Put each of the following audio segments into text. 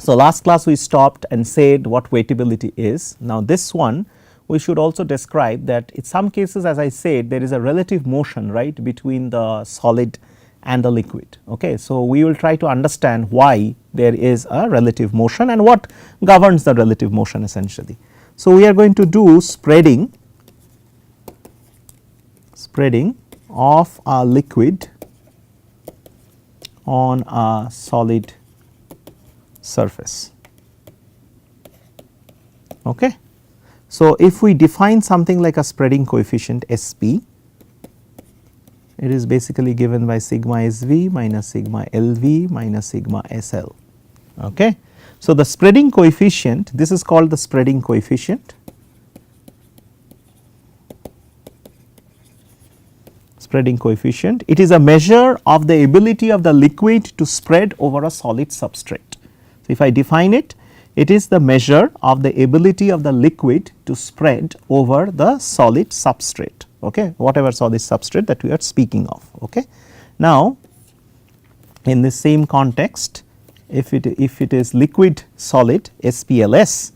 So, last class we stopped and said what wettability is. Now, this one we should also describe that in some cases, as I said, there is a relative motion, right, between the solid and the liquid. Okay. So, we will try to understand why there is a relative motion and what governs the relative motion essentially. So, we are going to do spreading of a liquid on a solid surface. Okay. So, if we define something like a spreading coefficient SP, it is basically given by sigma SV minus sigma LV minus sigma SL. Okay. So, the spreading coefficient, this is called the spreading coefficient. Spreading coefficient, it is a measure of the ability of the liquid to spread over a solid substrate. So, if I define it, it is the measure of the ability of the liquid to spread over the solid substrate, okay, whatever solid substrate that we are speaking of. Okay. Now, in this same context, if it is liquid solid SPLS,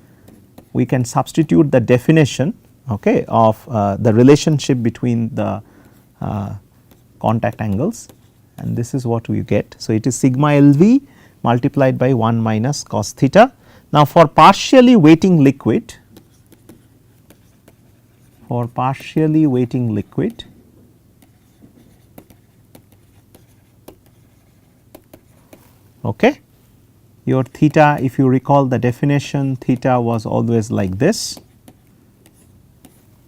we can substitute the definition, okay, of the relationship between the contact angles, and this is what we get. So, it is sigma LV multiplied by 1 minus cos theta. Now, for partially weighting liquid, okay, your theta, if you recall the definition, theta was always like this,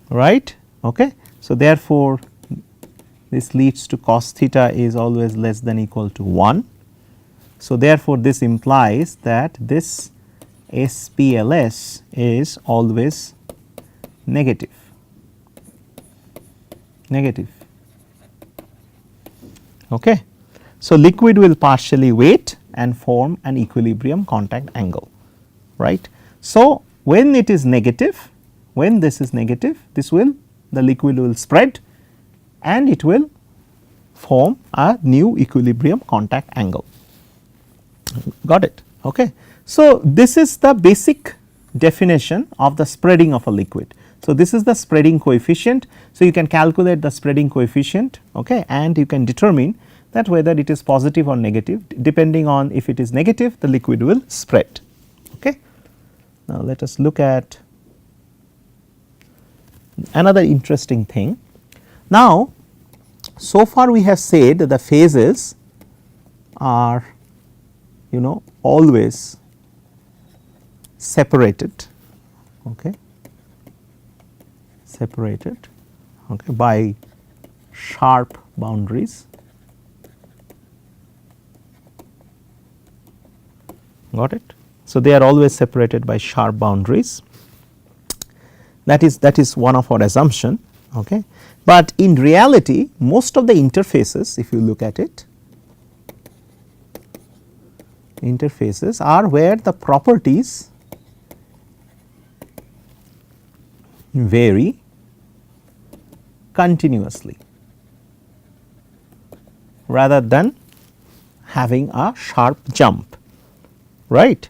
right. Okay. So, therefore, this leads to cos theta is always less than equal to 1. So, therefore, this implies that this SPLS is always negative. Okay. So, liquid will partially weight and form an equilibrium contact angle, right. So, when it is negative, when this is negative, the liquid will spread and it will form a new equilibrium contact angle. Got it? Okay. So, this is the basic definition of the spreading of a liquid. So, this is the spreading coefficient. So, you can calculate the spreading coefficient, okay, and you can determine that whether it is positive or negative. Depending on, if it is negative, the liquid will spread. Okay. Now, let us look at another interesting thing. Now, so far we have said that the phases are, always separated, okay, by sharp boundaries. Got it? So, they are always separated by sharp boundaries. That is one of our assumption, okay. But in reality, most of the interfaces, if you look at it, interfaces are where the properties vary continuously rather than having a sharp jump, right.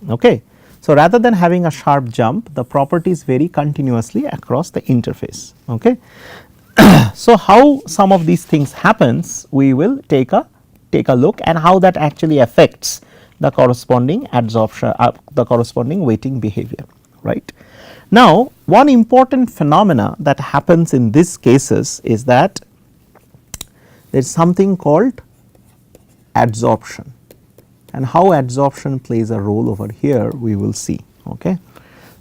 Okay. So, rather than having a sharp jump, the properties vary continuously across the interface. Okay. So, how some of these things happens, we will take a look and how that actually affects the corresponding adsorption, the corresponding weighting behavior, right. Now, one important phenomena that happens in these cases is that there is something called adsorption, and how adsorption plays a role over here we will see. Okay.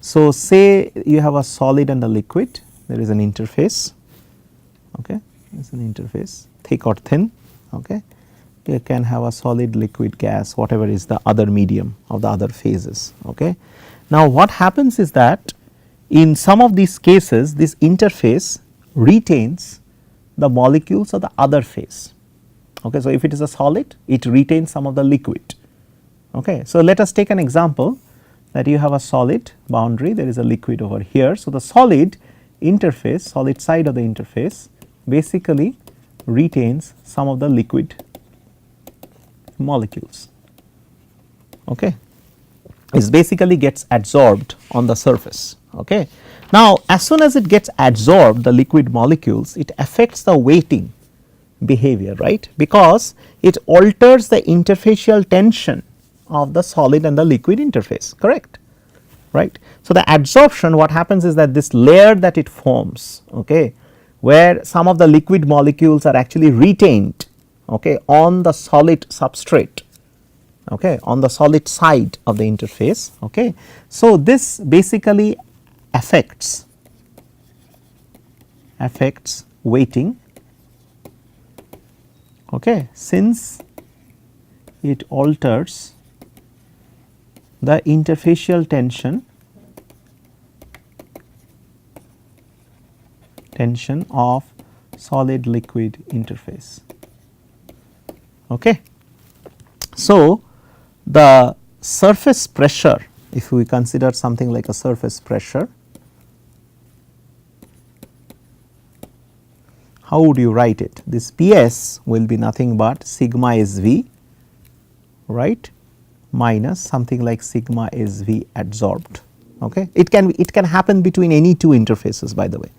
So, say you have a solid and a liquid, there is an interface, okay, there is an interface thick or thin. Okay. You can have a solid, liquid, gas, whatever is the other medium of the other phases. Okay. Now, what happens is that in some of these cases this interface retains the molecules of the other phase. Okay. So, if it is a solid, it retains some of the liquid. Okay. So, let us take an example that you have a solid boundary, there is a liquid over here. So, the solid interface, solid side of the interface basically retains some of the liquid molecules. Okay. is basically gets adsorbed on the surface. Okay. Now, as soon as it gets adsorbed, the liquid molecules, it affects the weighting behavior, right, because it alters the interfacial tension of the solid and the liquid interface, correct, right. So, the adsorption, what happens is that this layer that it forms, okay, where some of the liquid molecules are actually retained, okay, on the solid substrate, okay, on the solid side of the interface. Okay. So, this basically affects weighting, okay, since it alters the interfacial tension of solid liquid interface. Okay. So, the surface pressure, if we consider something like a surface pressure, how would you write it? This Ps will be nothing but sigma Sv, right, minus something like sigma Sv adsorbed. Okay. It can happen between any two interfaces, by the way.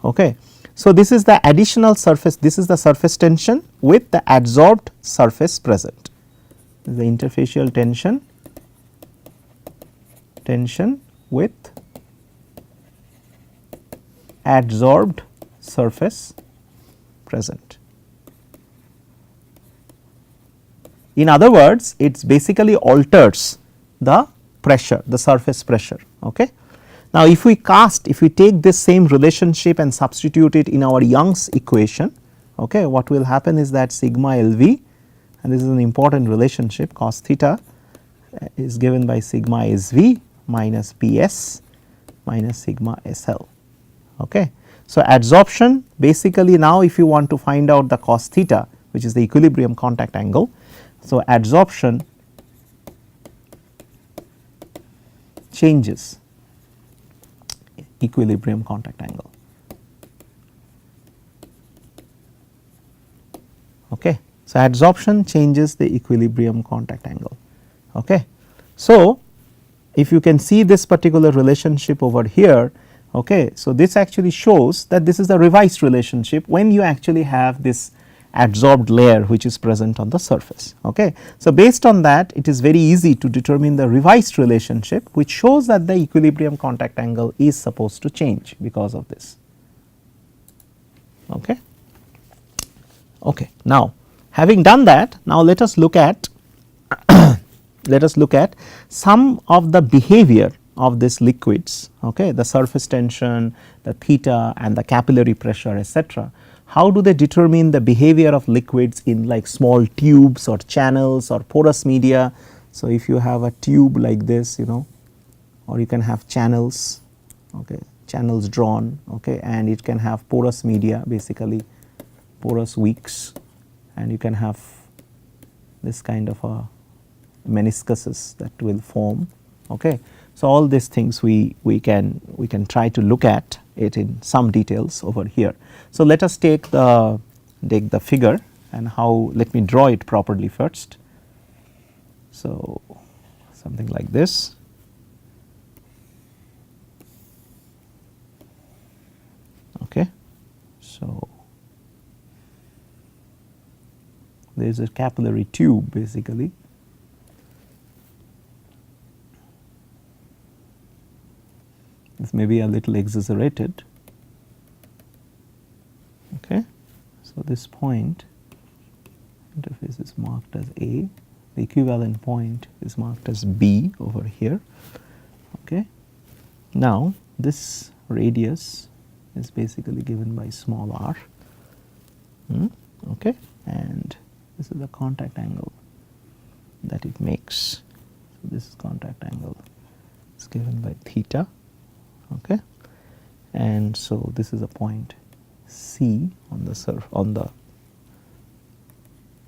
Okay. So, this is the additional surface, this is the surface tension with the adsorbed surface present, the interfacial tension with adsorbed surface present. In other words, it basically alters the pressure, the surface pressure. Okay. Now, if we take this same relationship and substitute it in our Young's equation, okay, what will happen is that sigma Lv, and this is an important relationship, cos theta is given by sigma Sv minus Ps minus sigma Sl. Okay. So, adsorption basically, now if you want to find out the cos theta, which is the equilibrium contact angle. So, adsorption changes equilibrium contact angle. Okay. So, adsorption changes the equilibrium contact angle. Okay. So, if you can see this particular relationship over here, okay, so this actually shows that this is the revised relationship when you actually have this adsorbed layer which is present on the surface. Okay. So, based on that, it is very easy to determine the revised relationship, which shows that the equilibrium contact angle is supposed to change because of this. Okay. Okay. Now, having done that, now let us look at some of the behavior of these liquids, okay, the surface tension, the theta and the capillary pressure, etc. How do they determine the behavior of liquids in like small tubes or channels or porous media? So, if you have a tube like this, you know, or you can have channels, okay, channels drawn, okay, and it can have porous media, basically porous wicks, and you can have this kind of a meniscuses that will form. Okay. So, all these things we can try to look at it in some details over here. So, let us take the figure and how, let me draw it properly first. So, something like this. Okay. So, there is a capillary tube basically. This may be a little exaggerated. Okay. So, this point interface is marked as A, the equivalent point is marked as B over here. Okay. Now, this radius is basically given by small r, okay, and this is the contact angle that it makes. So, this contact angle is given by theta. Okay. And so, this is a point C on the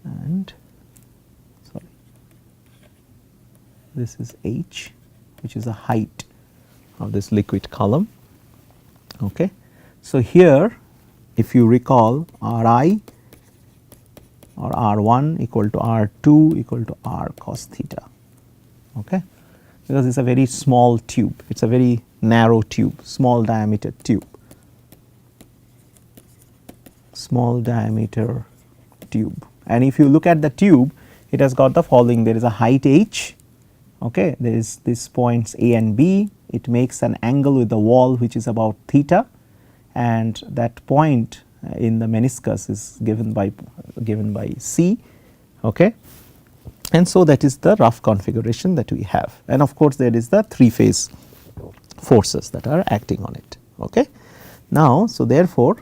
and sorry, this is H, which is the height of this liquid column. Okay. So, here if you recall, Ri or R1 equal to R2 equal to R cos theta. Okay. because it is a very small tube, it is a very narrow tube, small diameter tube, small diameter tube. And if you look at the tube, it has got the following: there is a height h, okay, there is this points A and B, it makes an angle with the wall which is about theta, and that point in the meniscus is given by C, okay. And so that is the rough configuration that we have, and of course there is the 3-phase forces that are acting on it, okay. Now, so therefore,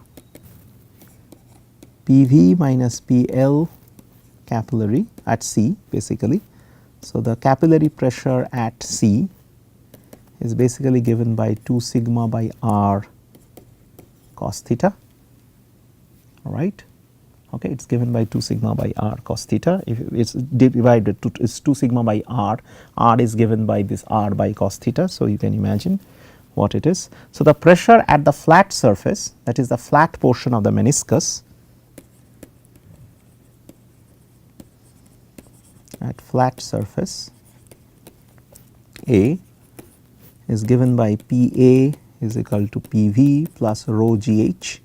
PV minus PL capillary at C basically. So, the capillary pressure at C is basically given by 2 sigma by R cos theta, all right. Okay, it is given by 2 sigma by R cos theta. If it is divided to, it is 2 sigma by R, R is given by this R by cos theta. So, you can imagine what it is. So, the pressure at the flat surface, that is the flat portion of the meniscus, at flat surface A is given by P A is equal to P V plus rho G H,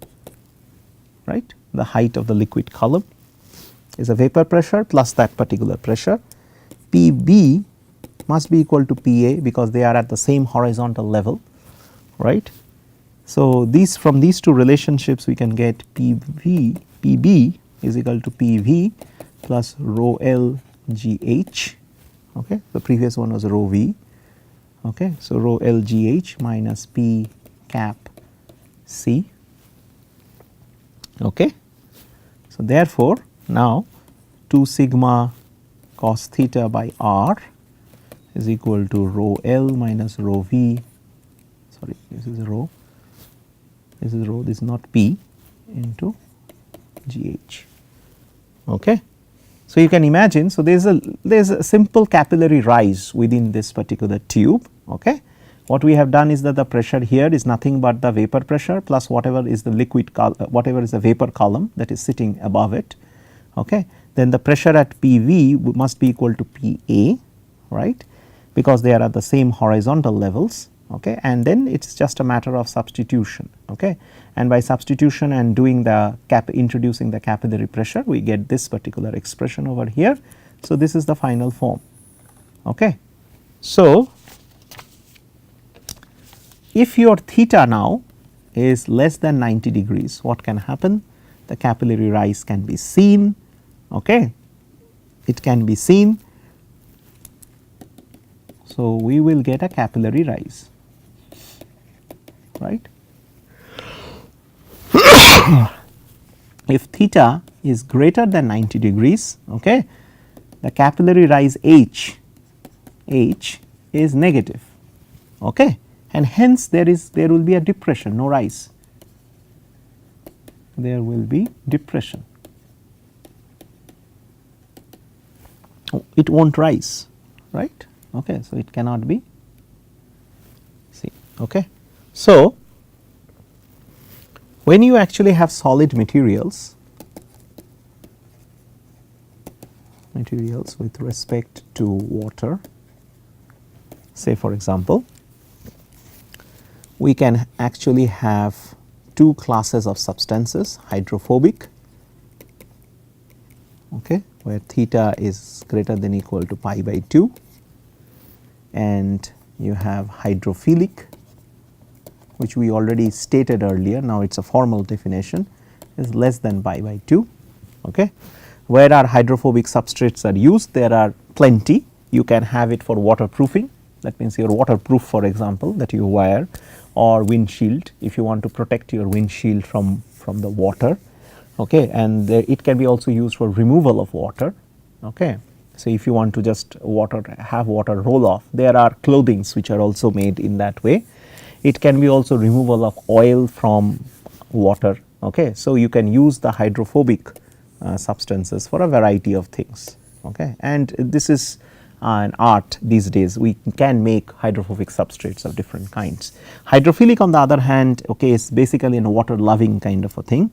right. The height of the liquid column is a vapor pressure plus that particular pressure. P B must be equal to P A because they are at the same horizontal level, right. So, these from these two relationships we can get P B is equal to P V plus rho L G H, okay. The previous one was rho V, okay. So, rho L G H minus P cap C, okay. So, therefore, now 2 sigma cos theta by R is equal to rho L minus rho V, sorry, this is rho, this is not P, into G H, okay. So, you can imagine, so there is a simple capillary rise within this particular tube, okay. What we have done is that the pressure here is nothing but the vapor pressure plus whatever is the whatever is the vapor column that is sitting above it, okay. Then the pressure at PV must be equal to PA, right, because they are at the same horizontal levels, okay. And then it is just a matter of substitution, okay. And by substitution and doing the introducing the capillary pressure, we get this particular expression over here. So, this is the final form, okay. So, if your theta now is less than 90 degrees, what can happen? The capillary rise can be seen, okay. It can be seen. So, we will get a capillary rise, right. If theta is greater than 90 degrees, okay, the capillary rise H is negative, okay, and hence there will be a depression, no rise, there will be depression, it will not rise, right, okay. So, it cannot be seen, okay. So, when you actually have solid materials with respect to water, say for example, we can actually have two classes of substances, hydrophobic, okay, where theta is greater than equal to pi by 2, and you have hydrophilic, which we already stated earlier, now it is a formal definition, is less than pi by 2, okay. Where our hydrophobic substrates are used, there are plenty. You can have it for waterproofing, that means your waterproof, for example, that you wear, or windshield if you want to protect your windshield from the water, okay. And it can be also used for removal of water, okay. So, if you want to just have water roll off, there are clothings which are also made in that way. It can be also removal of oil from water, okay. So, you can use the hydrophobic substances for a variety of things, okay. And this is an art these days, we can make hydrophobic substrates of different kinds. Hydrophilic on the other hand, okay, is basically a water loving kind of a thing,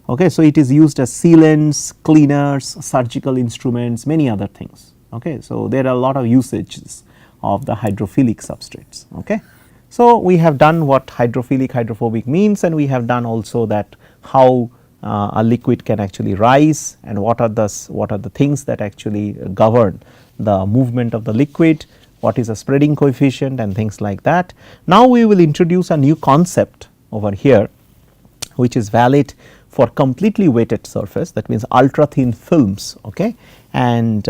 okay. So, it is used as sealants, cleaners, surgical instruments, many other things, okay. So, there are a lot of usages of the hydrophilic substrates. Okay. So, we have done what hydrophilic hydrophobic means, and we have done also that how a liquid can actually rise and what are the things that actually govern the movement of the liquid, what is a spreading coefficient and things like that. Now, we will introduce a new concept over here which is valid for completely wetted surface, that means ultra thin films, okay, and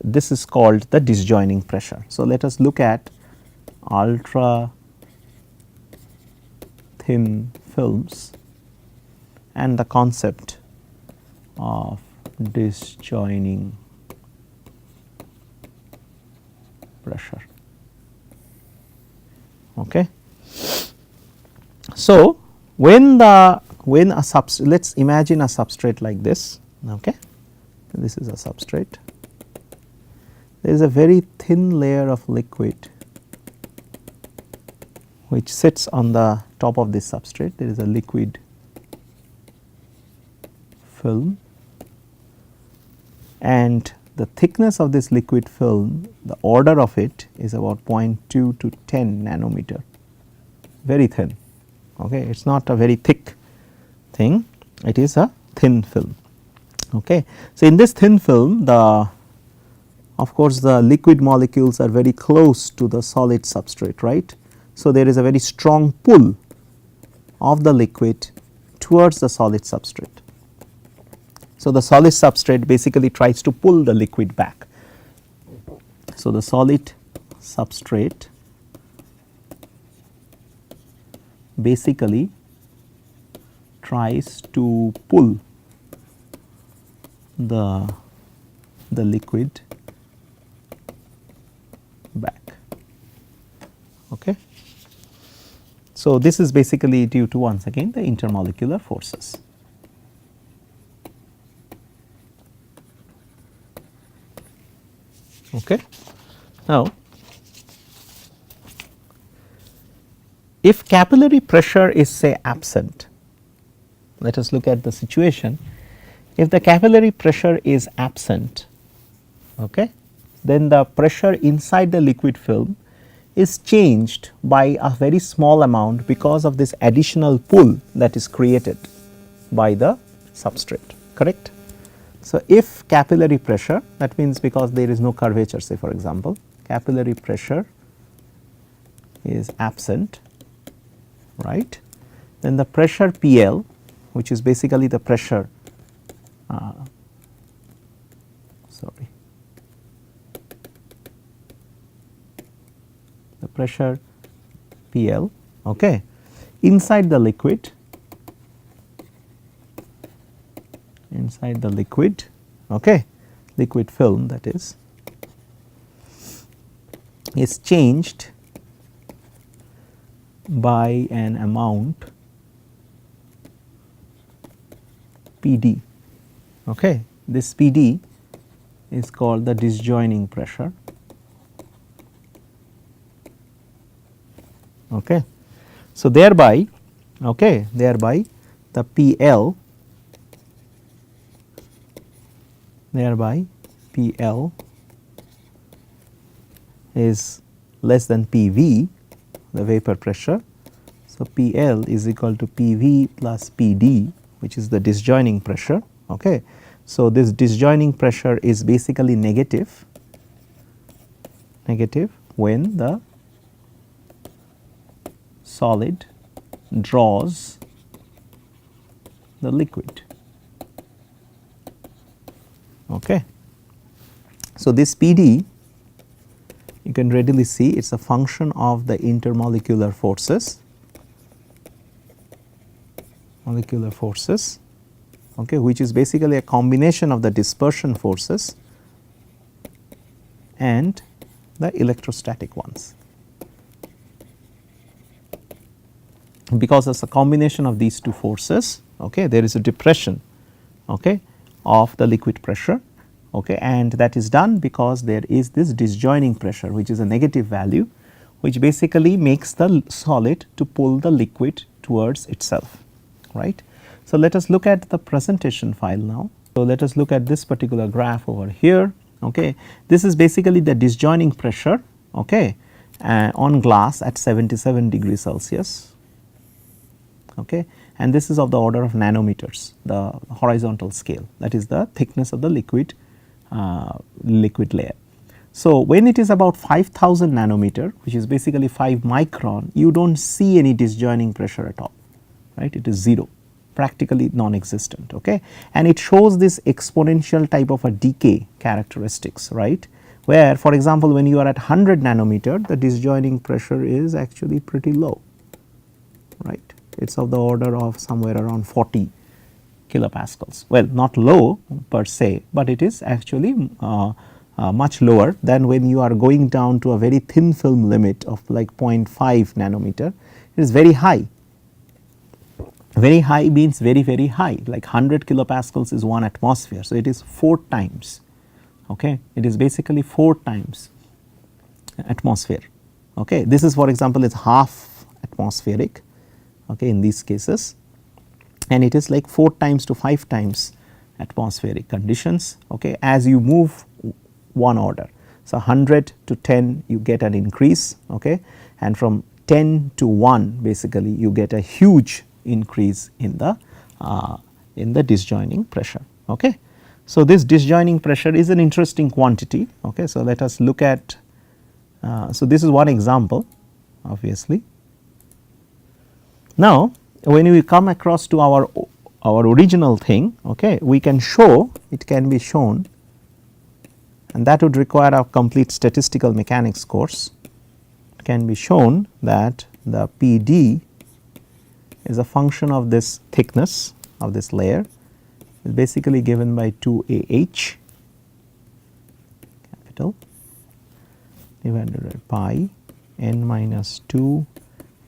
this is called the disjoining pressure. So, let us look at ultra thin films and the concept of disjoining pressure. Okay. So, when a substrate, let us imagine a substrate like this, okay. This is a substrate, there is a very thin layer of liquid which sits on the top of this substrate. There is a liquid film, and the thickness of this liquid film, the order of it is about 0.2 to 10 nanometer, very thin. Okay. It is not a very thick thing, it is a thin film. Okay. So, in this thin film, of course, the liquid molecules are very close to the solid substrate, right. So, there is a very strong pull of the liquid towards the solid substrate. So, the solid substrate basically tries to pull the liquid back. So, the solid substrate basically tries to pull the liquid back. Okay. So, this is basically due to once again the intermolecular forces. Okay. Now, if capillary pressure is say absent, let us look at the situation. If the capillary pressure is absent, okay, then the pressure inside the liquid film is changed by a very small amount because of this additional pull that is created by the substrate, correct. So, if capillary pressure, that means because there is no curvature, say for example, capillary pressure is absent, right, then the pressure PL, which is basically the pressure the pressure PL, okay, inside the liquid, okay, liquid film that is changed by an amount PD. Okay. This PD is called the disjoining pressure. Okay. So, thereby the PL is less than PV, the vapor pressure. So, PL is equal to PV plus PD, which is the disjoining pressure. Okay. So, this disjoining pressure is basically negative when the solid draws the liquid. Okay. So, this PD you can readily see it is a function of the intermolecular forces, okay, which is basically a combination of the dispersion forces and the electrostatic ones. Because as a combination of these two forces, okay, there is a depression, okay, of the liquid pressure, okay, and that is done because there is this disjoining pressure, which is a negative value, which basically makes the solid to pull the liquid towards itself, right. So, let us look at the presentation file now. So, let us look at this particular graph over here, okay. This is basically the disjoining pressure, okay, on glass at 77 degrees Celsius, okay, and this is of the order of nanometers, the horizontal scale, that is the thickness of the liquid layer. So, when it is about 5000 nanometer, which is basically 5 micron, you do not see any disjoining pressure at all, right, it is 0, practically non-existent, okay, and it shows this exponential type of a decay characteristics, right, where for example, when you are at 100 nanometer, the disjoining pressure is actually pretty low, right, it is of the order of somewhere around 40 kilopascals, well not low per se, but it is actually much lower than when you are going down to a very thin film limit of like 0.5 nanometer, it is very high. Very high means very high, like 100 kilopascals is 1 atmosphere. So, it is 4 times, okay, it is basically 4 times atmosphere, okay. This is for example, it is half atmospheric, okay, in these cases, and it is like 4 times to 5 times atmospheric conditions, okay, as you move one order. So, 100 to 10 you get an increase, okay, and from 10 to 1 basically you get a huge increase in the disjoining pressure, okay. So, this disjoining pressure is an interesting quantity, okay. So, let us look at, so this is one example obviously. Now, when we come across to our original thing, okay, we can show, it can be shown, and that would require a complete statistical mechanics course. It can be shown that the PD is a function of this thickness of this layer, is basically given by 2AH capital divided by pi n minus 2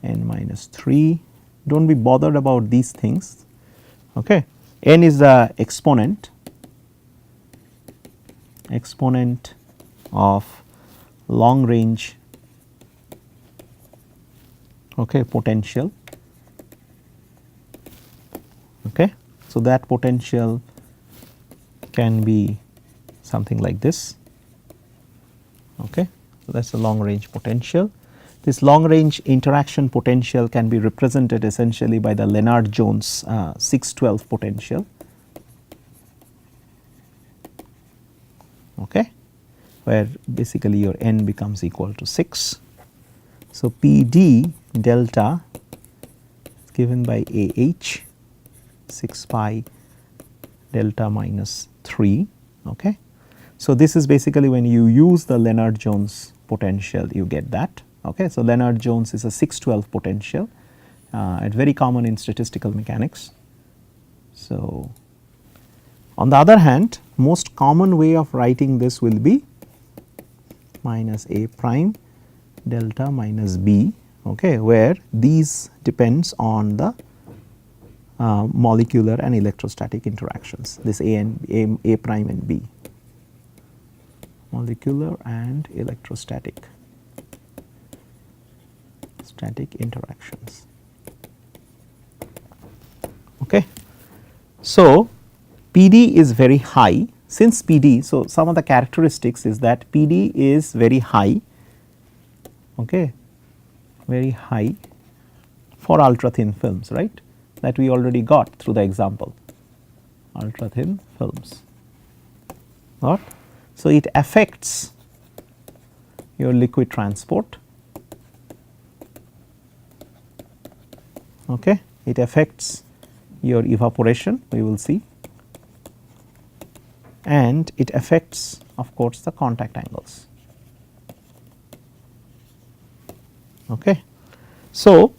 n minus 3. Do not be bothered about these things, okay. N is the exponent of long range, okay, potential, okay. So, that potential can be something like this, okay. So, that is the long range potential. This long range interaction potential can be represented essentially by the Lennard-Jones 612 potential, okay, where basically your n becomes equal to 6. So, PD delta is given by AH 6 pi delta minus 3, okay. So, this is basically when you use the Lennard-Jones potential you get that, okay. So, Lennard-Jones is a 612 potential, it's very common in statistical mechanics. So, on the other hand, most common way of writing this will be minus A prime delta minus B, okay, where these depends on the molecular and electrostatic interactions, this A prime and B, molecular and electrostatic interactions, okay. So, PD is very high, since PD, so some of the characteristics is that PD is very high, okay, very high for ultra thin films, right, that we already got through the example, ultra thin films, right. So, it affects your liquid transport, okay, it affects your evaporation, we will see, and it affects of course the contact angles, okay. So,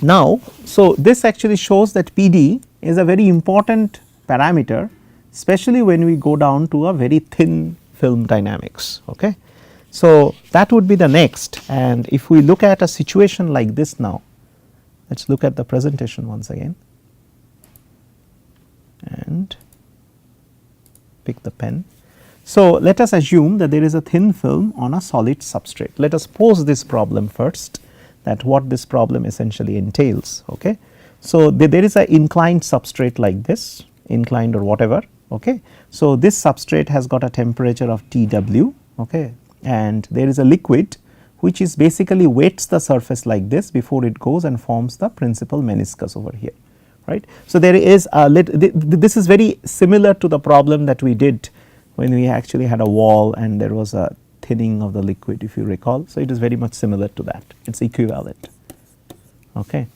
now, so this actually shows that PD is a very important parameter, especially when we go down to a very thin film dynamics, okay. So, that would be the next, and if we look at a situation like this now, let us look at the presentation once again and pick the pen. So, let us assume that there is a thin film on a solid substrate. Let us pose this problem first, that what this problem essentially entails, okay. So, there is an inclined substrate like this, inclined or whatever, okay. So, this substrate has got a temperature of Tw, okay, and there is a liquid which is basically wets the surface like this before it goes and forms the principal meniscus over here, right. So, there is a this is very similar to the problem that we did when we actually had a wall and there was a thinning of the liquid, if you recall. So, it is very much similar to that, it is equivalent. Okay.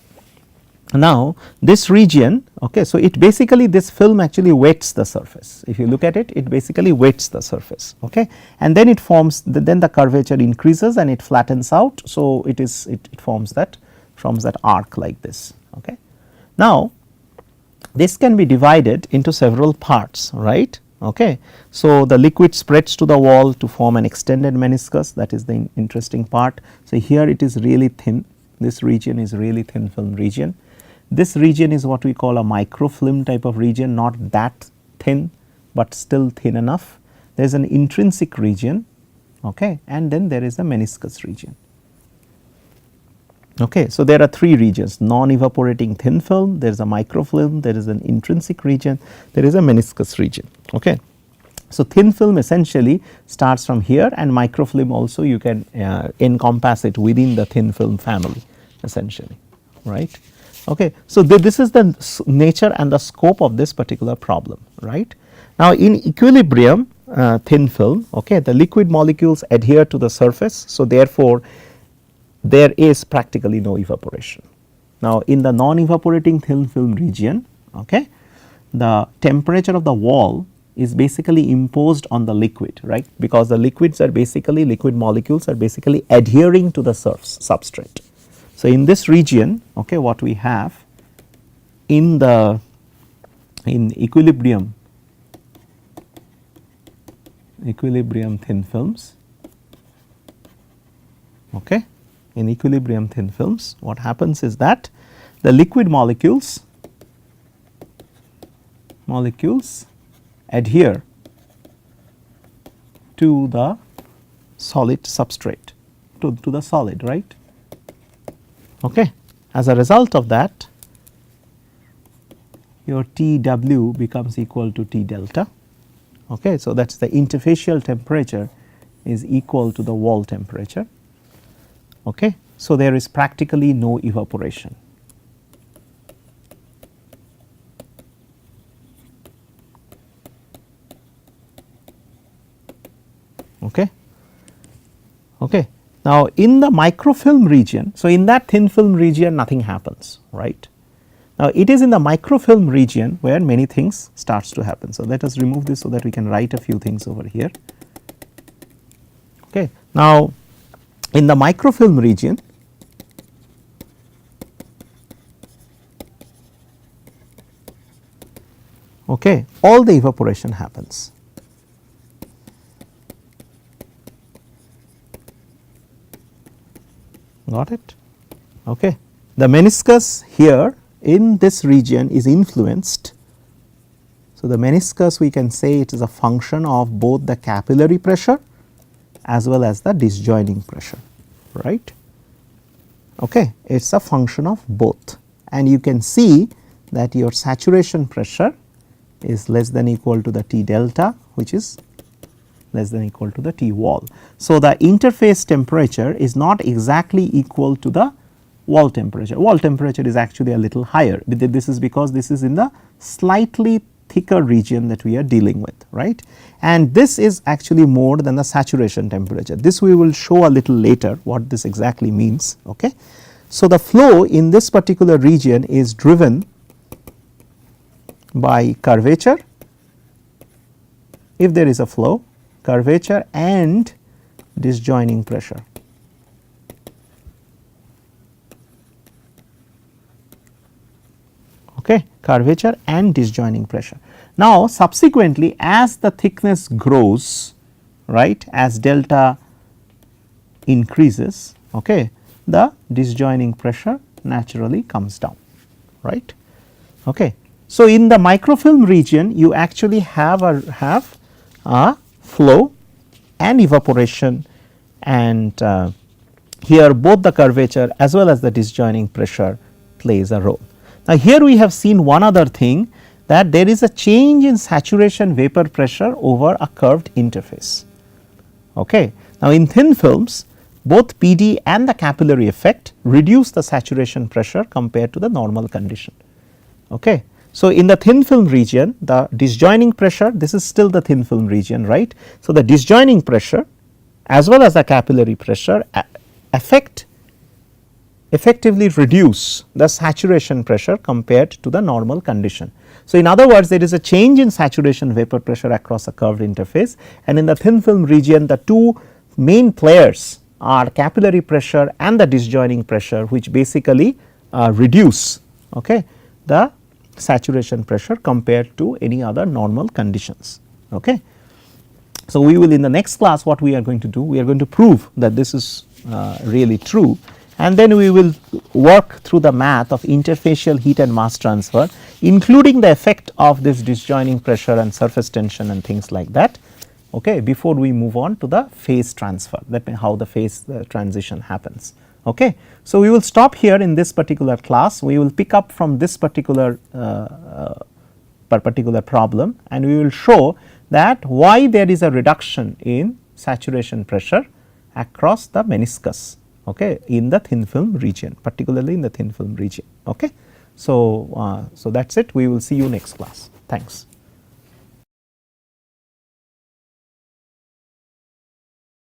Now, this region, okay, so it basically, this film actually wets the surface. If you look at it, it basically wets the surface, okay, and then it forms, then the curvature increases and it flattens out. So, it forms that arc like this, okay. Now, this can be divided into several parts, right, okay. So, the liquid spreads to the wall to form an extended meniscus, that is the interesting part. So, here it is really thin, this region is really thin film region. This region is what we call a microfilm type of region, not that thin, but still thin enough. There is an intrinsic region, okay, and then there is a meniscus region. Okay. So, there are three regions: non-evaporating thin film, there is a microfilm, there is an intrinsic region, there is a meniscus region. Okay. So, thin film essentially starts from here, and microfilm also you can encompass it within the thin film family essentially, right. Okay. So, this is the nature and the scope of this particular problem, right. Now, in equilibrium thin film, okay, the liquid molecules adhere to the surface. So, therefore, there is practically no evaporation. Now, in the non-evaporating thin film region, okay, the temperature of the wall is basically imposed on the liquid, right, because the liquids are basically, liquid molecules are basically adhering to the substrate. So, in this region, okay, what we have in equilibrium thin films, okay, in equilibrium thin films, what happens is that the liquid molecules adhere to the solid substrate, to the solid, right. Okay. As a result of that, your Tw becomes equal to T delta. Okay. So, that is the interfacial temperature is equal to the wall temperature. Okay. So, there is practically no evaporation. Okay. Okay. Now, in the microfilm region, so in that thin film region nothing happens, right. Now, it is in the microfilm region where many things starts to happen. So, let us remove this so that we can write a few things over here. Okay. Now, in the microfilm region, okay, all the evaporation happens. Got it? Okay. The meniscus here in this region is influenced. So, the meniscus we can say it is a function of both the capillary pressure as well as the disjoining pressure, right. Okay. It is a function of both, and you can see that your saturation pressure is less than equal to the T delta, which is less than equal to the T wall. So, the interface temperature is not exactly equal to the wall temperature. Wall temperature is actually a little higher. This is because this is in the slightly thicker region that we are dealing with, right, and this is actually more than the saturation temperature. This we will show a little later what this exactly means. Okay. So, the flow in this particular region is driven by curvature, if there is a flow, curvature and disjoining pressure. Okay, curvature and disjoining pressure. Now, subsequently as the thickness grows, right, as delta increases, okay, the disjoining pressure naturally comes down, right. Okay. So, in the microfilm region you actually have a flow and evaporation, and here both the curvature as well as the disjoining pressure plays a role. Now, here we have seen one other thing, that there is a change in saturation vapor pressure over a curved interface. Okay. Now, in thin films, both PD and the capillary effect reduce the saturation pressure compared to the normal condition. Okay. So, in the thin film region, the disjoining pressure, this is still the thin film region, right. So, the disjoining pressure as well as the capillary pressure effectively reduce the saturation pressure compared to the normal condition. So, in other words, there is a change in saturation vapor pressure across a curved interface, and in the thin film region the two main players are capillary pressure and the disjoining pressure, which basically reduce the saturation pressure compared to any other normal conditions. Okay. So, we will in the next class, what we are going to do, we are going to prove that this is really true, and then we will work through the math of interfacial heat and mass transfer, including the effect of this disjoining pressure and surface tension and things like that, okay, before we move on to the phase transfer, that means how the phase transition happens. Okay. So, we will stop here in this particular class. We will pick up from this particular problem, and we will show that why there is a reduction in saturation pressure across the meniscus, okay, in the thin film region, particularly in the thin film region. Okay. So, so that is it. We will see you next class. Thanks.